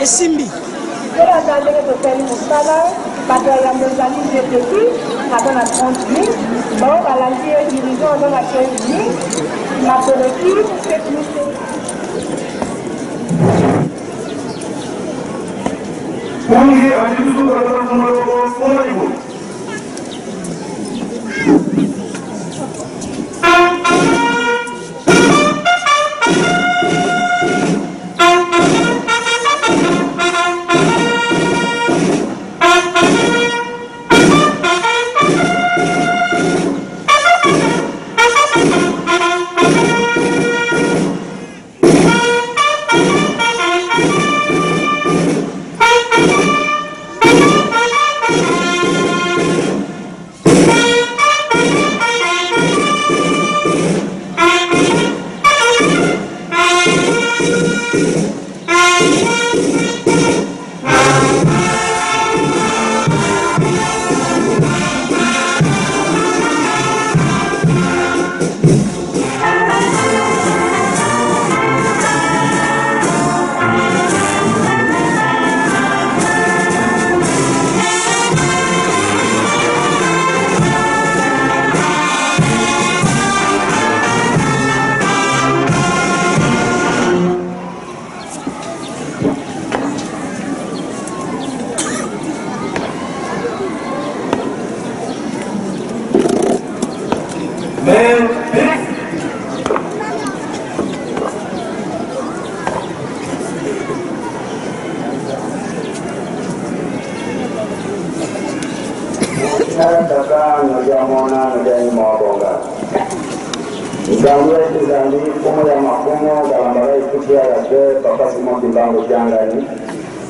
Et Simbi. Je vais attendre de faire une salade, parce qu'il y a des amis de petits, ça donne à 30 000. Bon, à la vie, dirigeant, on donne à 15 000. La politique, c'est plus.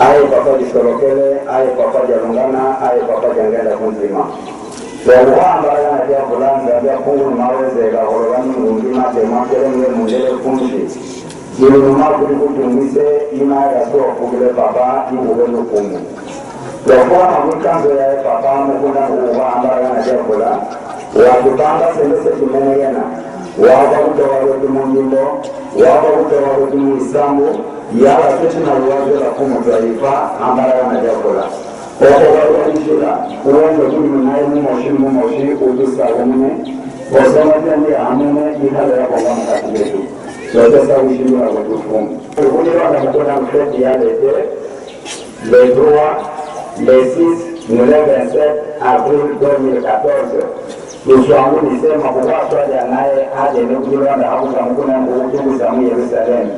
Aye papa disolokele, aye papa jalungana, aye papa jangenda kunzima. Wawamba ya bulanda ya kungu maweze la hologani ngundima temakele mwe mundele kunshi. Ili numakuli kutunmise ima ya suwa kugile papa iwuwenu kungu. Wakuwa mamukanzo ya papa mkuna uwamba ya bula. Wakupanga sembese kimenegena. Wapa kutowa wetu mungimbo. Wapa kutowa wetu muisambu. Yala kesho na uwazo la kumutaifa ambara wanajakola. Wako waishila uwezo kuli mnaye mumoshi udusa umune. Wasama tende amune ihale ya kwa mkatibetu. Sotesa ushiliwa kutufumu. Ukulira na mkona mfeti ya lete. Le 3, le 6, le 27 avril 2014. Luswangu nisema kuwaswa janaye hade nukula na hakusa mkuna kuhutubu samu Yerusalemu.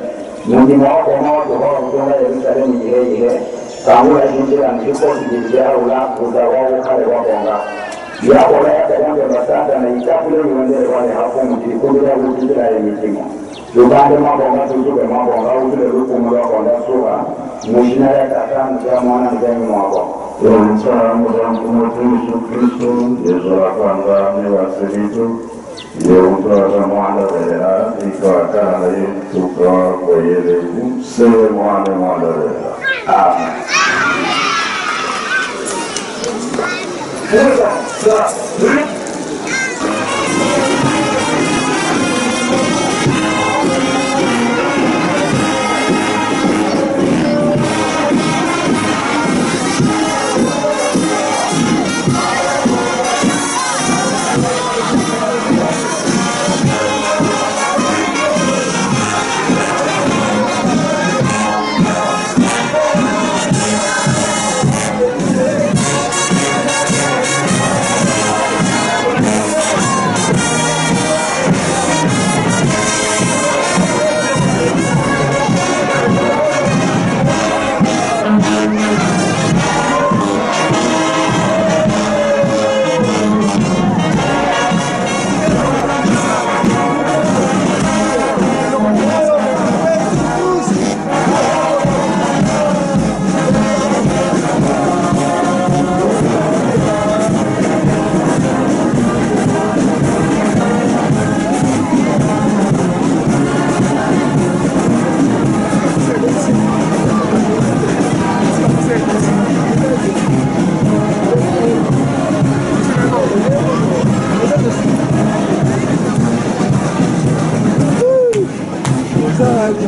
Mungi mwako mwako kwa kutunga Yerusalemu ile kamula jinjira njipo kijijia ula kuzawawu kale wakonga yako la yaka yange basanda na itakule yuwendele wale hapo mjikundila ujindila ya mitimo lupande mwabonga tujube mwabonga ujile luku mwabonga suha mushina ya katanu ya mwana mzemi mwabo Yonsa mwamutu Yesu Kristo Yesu wakanga miwasilitu Yeutoa mwana wela ikawakana yetuka kwa yele mse mwana wela. Amen.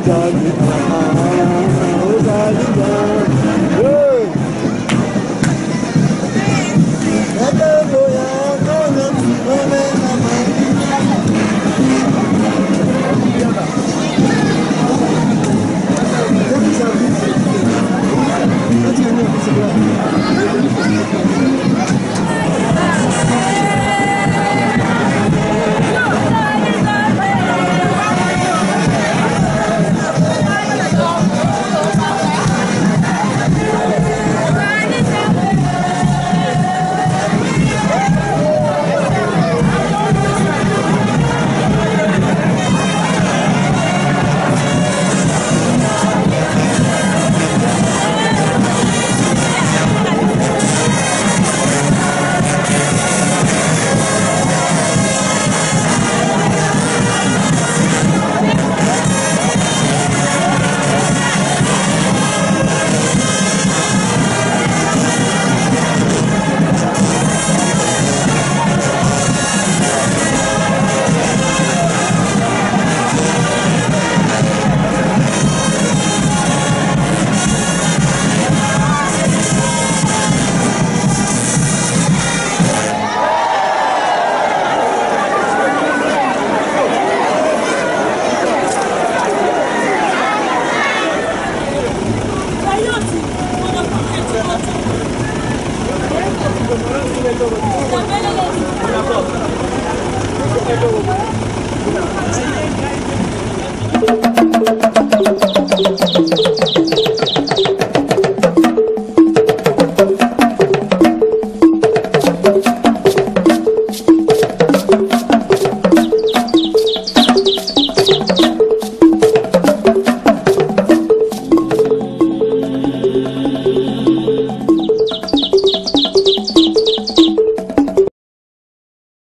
Thank you.